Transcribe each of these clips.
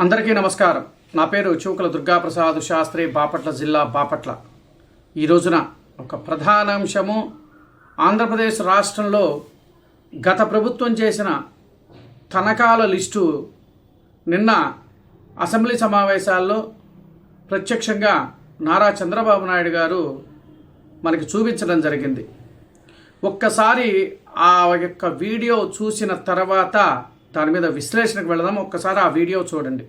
అందరికీ నమస్కారం. నా పేరు చూకల దుర్గాప్రసాద్ శాస్త్రి, బాపట్ల జిల్లా బాపట్ల. ఈ రోజున ఒక ప్రధాన అంశము, ఆంధ్రప్రదేశ్ రాష్ట్రంలో గత ప్రభుత్వం చేసిన తనఖాల లిస్టు నిన్న అసెంబ్లీ సమావేశాల్లో ప్రత్యక్షంగా నారా చంద్రబాబు నాయుడు గారు మనకి చూపించడం జరిగింది. ఒక్కసారి ఆ యొక్క వీడియో చూసిన తర్వాత దాని మీద విశ్లేషణకు వెళదాం. ఒక్కసారి ఆ వీడియో చూడండి.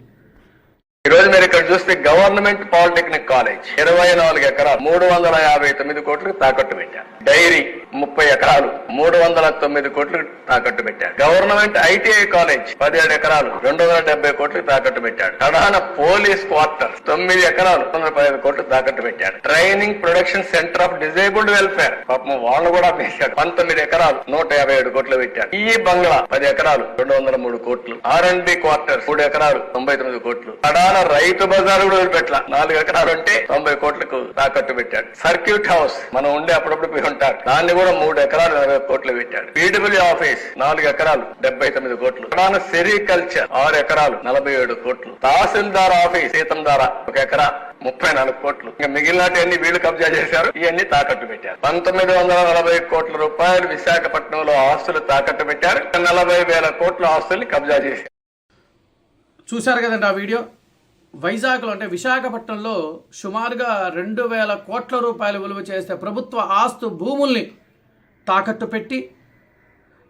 ఈ రోజు మీరు ఇక్కడ చూస్తే గవర్నమెంట్ పాలిటెక్నిక్ కాలేజ్ 24 ఎకరాలు 359 కోట్లు తాకట్టు పెట్టారు. డైరీ 30 ఎకరాలు 309 కోట్లు తాకట్టు పెట్టారు. గవర్నమెంట్ ఐటీఐ కాలేజ్ 17 ఎకరాలు 270 కోట్లు తాకట్టు పెట్టాడు. ప్రధాన పోలీస్ క్వార్టర్ 9 ఎకరాలు 115 కోట్లు తాకట్టు పెట్టాడు. Training production centre of disabled welfare పాపం వాళ్ళు కూడా వేశాడు. 19 ఎకరాలు 157 కోట్లు పెట్టాడు. ఈ బంగ్లా 10 ఎకరాలు 203 కోట్లు. R&B క్వార్టర్ 3 ఎకరాలు 99 కోట్లు. రైతు బజార్ కూడా వదిలిపెట్ల 4 ఎకరాలు అంటే 90 కోట్లకు తాకట్టు పెట్టాడు. సర్క్యూట్ హౌస్ మనం ఉండే అప్పుడప్పుడు పోయి ఉంటారు, దాన్ని కూడా 3 ఎకరాలు 40 కోట్లు పెట్టాడు. పీడబ్ల్యూ ఆఫీస్ 4 ఎకరాలు 79 కోట్లు. ప్రధాన సెరికల్చర్ 6 ఎకరాలు 47 కోట్లు. తహసీల్దార్ ఆఫీస్ సీతందార 1 ఎకరా 34 కోట్లు. ఇంకా మిగిలినన్ని వీళ్ళు కబ్జా చేశారు, ఇవన్నీ తాకట్టు పెట్టారు. 1940 కోట్ల రూపాయలు విశాఖపట్నంలో ఆస్తులు తాకట్టు పెట్టారు. 40,000 కోట్ల ఆస్తుల్ని కబ్జా చేశారు. చూశారు కదండి ఆ వీడియో. వైజాగ్లో అంటే విశాఖపట్నంలో సుమారుగా 2,000 కోట్ల రూపాయలు విలువ చేస్తే ప్రభుత్వ ఆస్తు భూముల్ని తాకట్టు పెట్టి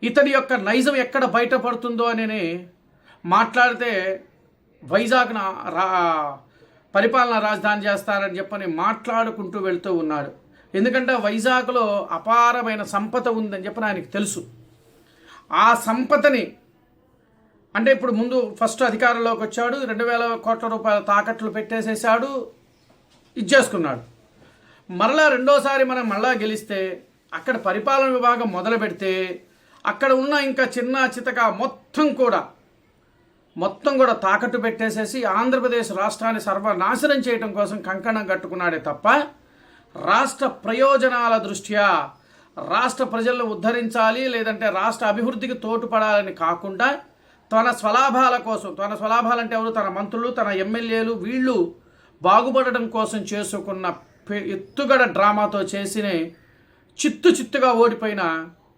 ఇతని యొక్క నైజం ఎక్కడ బయటపడుతుందో అని మాట్లాడితే వైజాగ్న పరిపాలనా రాజధాని చేస్తారని చెప్పని మాట్లాడుకుంటూ వెళ్తూ ఉన్నాడు. ఎందుకంటే వైజాగ్లో అపారమైన సంపద ఉందని చెప్పని ఆయనకు తెలుసు. ఆ సంపదని అంటే ఇప్పుడు ముందు ఫస్ట్ అధికారంలోకి వచ్చాడు, 2,000 కోట్ల రూపాయల తాకట్లు పెట్టేసేసాడు, ఇచ్చేసుకున్నాడు. మరలా రెండోసారి మనం మళ్ళా గెలిస్తే అక్కడ పరిపాలన విభాగం మొదలు పెడితే అక్కడ ఉన్న ఇంకా చిన్న చితక మొత్తం కూడా తాకట్టు పెట్టేసేసి ఆంధ్రప్రదేశ్ రాష్ట్రాన్ని సర్వనాశనం చేయడం కోసం కంకణం కట్టుకున్నాడే తప్ప రాష్ట్ర ప్రయోజనాల దృష్ట్యా రాష్ట్ర ప్రజలను ఉద్ధరించాలి, లేదంటే రాష్ట్ర అభివృద్ధికి తోడ్పడాలని కాకుండా తన స్వలాభాల కోసం, తన స్వలాభాలంటే ఎవరు, తన మంత్రులు, తన ఎమ్మెల్యేలు, వీళ్ళు బాగుపడడం కోసం చేసుకున్న ఎత్తుగడ డ్రామాతో చేసిన చిత్తుగా ఓడిపోయిన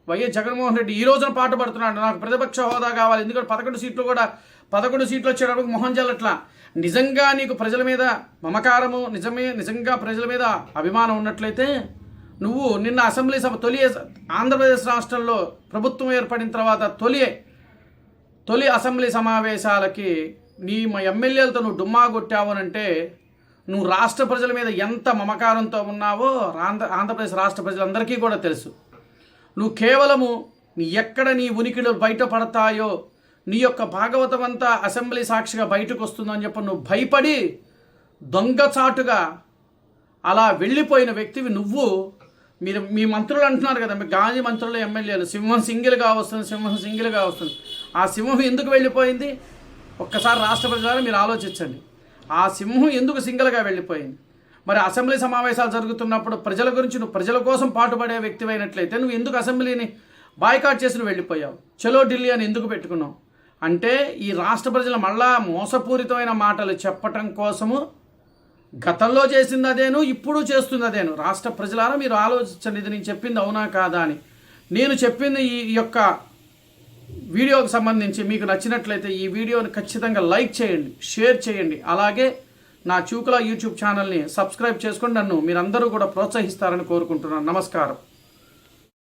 వైఎస్ జగన్మోహన్ రెడ్డి ఈ రోజున పాటుపడుతున్నాడు. నాకు ప్రతిపక్ష హోదా కావాలి, ఎందుకంటే 11 సీట్లు వచ్చేటప్పుడు మొహం జల్లట్లా. నిజంగా నీకు ప్రజల మీద మమకారము, నిజంగా ప్రజల మీద అభిమానం ఉన్నట్లయితే నువ్వు నిన్న అసెంబ్లీ సభ ఆంధ్రప్రదేశ్ రాష్ట్రంలో ప్రభుత్వం ఏర్పడిన తర్వాత తొలి అసెంబ్లీ సమావేశాలకి నీ ఎమ్మెల్యేలతో నువ్వు డుమ్మా కొట్టావనంటే నువ్వు రాష్ట్ర ప్రజల మీద ఎంత మమకారంతో ఉన్నావో ఆంధ్రప్రదేశ్ రాష్ట్ర ప్రజలందరికీ కూడా తెలుసు. నువ్వు కేవలము ఎక్కడ నీ ఉనికిలు బయటపడతాయో, నీ యొక్క భాగవతం అంతా అసెంబ్లీ సాక్షిగా బయటకు వస్తుందని చెప్పి నువ్వు భయపడి దొంగచాటుగా అలా వెళ్ళిపోయిన వ్యక్తివి నువ్వు. మీ మంత్రులు అంటున్నారు కదా, మీ గాంధీ మంత్రులు, ఎమ్మెల్యేలు సింహం సింగిల్గా వస్తుంది. ఆ సింహం ఎందుకు వెళ్ళిపోయింది ఒక్కసారి రాష్ట్ర ప్రజలు మీరు ఆలోచించండి. ఆ సింహం ఎందుకు సింగిల్గా వెళ్ళిపోయింది? మరి అసెంబ్లీ సమావేశాలు జరుగుతున్నప్పుడు ప్రజల గురించి నువ్వు ప్రజల కోసం పాటుపడే వ్యక్తి అయినట్లయితే నువ్వు ఎందుకు అసెంబ్లీని బాయ్కాట్ చేసి నువ్వు వెళ్ళిపోయావు? చలో ఢిల్లీ అని ఎందుకు పెట్టుకున్నావు? అంటే ఈ రాష్ట్ర ప్రజలు మళ్ళా మోసపూరితమైన మాటలు చెప్పటం కోసము గతంలో చేసింది అదేను, ఇప్పుడు చేస్తుంది అదేను. రాష్ట్ర ప్రజలారా మీరు ఆలోచించండి, ఇది నేను చెప్పింది అవునా కాదా అని. నేను చెప్పింది ఈ యొక్క వీడియోకి సంబంధించి మీకు నచ్చినట్లయితే ఈ వీడియోని ఖచ్చితంగా లైక్ చేయండి, షేర్ చేయండి. అలాగే నా చూకల యూట్యూబ్ ఛానల్ని సబ్స్క్రైబ్ చేసుకొని నన్ను మీరందరూ కూడా ప్రోత్సహిస్తారని కోరుకుంటున్నాను. నమస్కారం.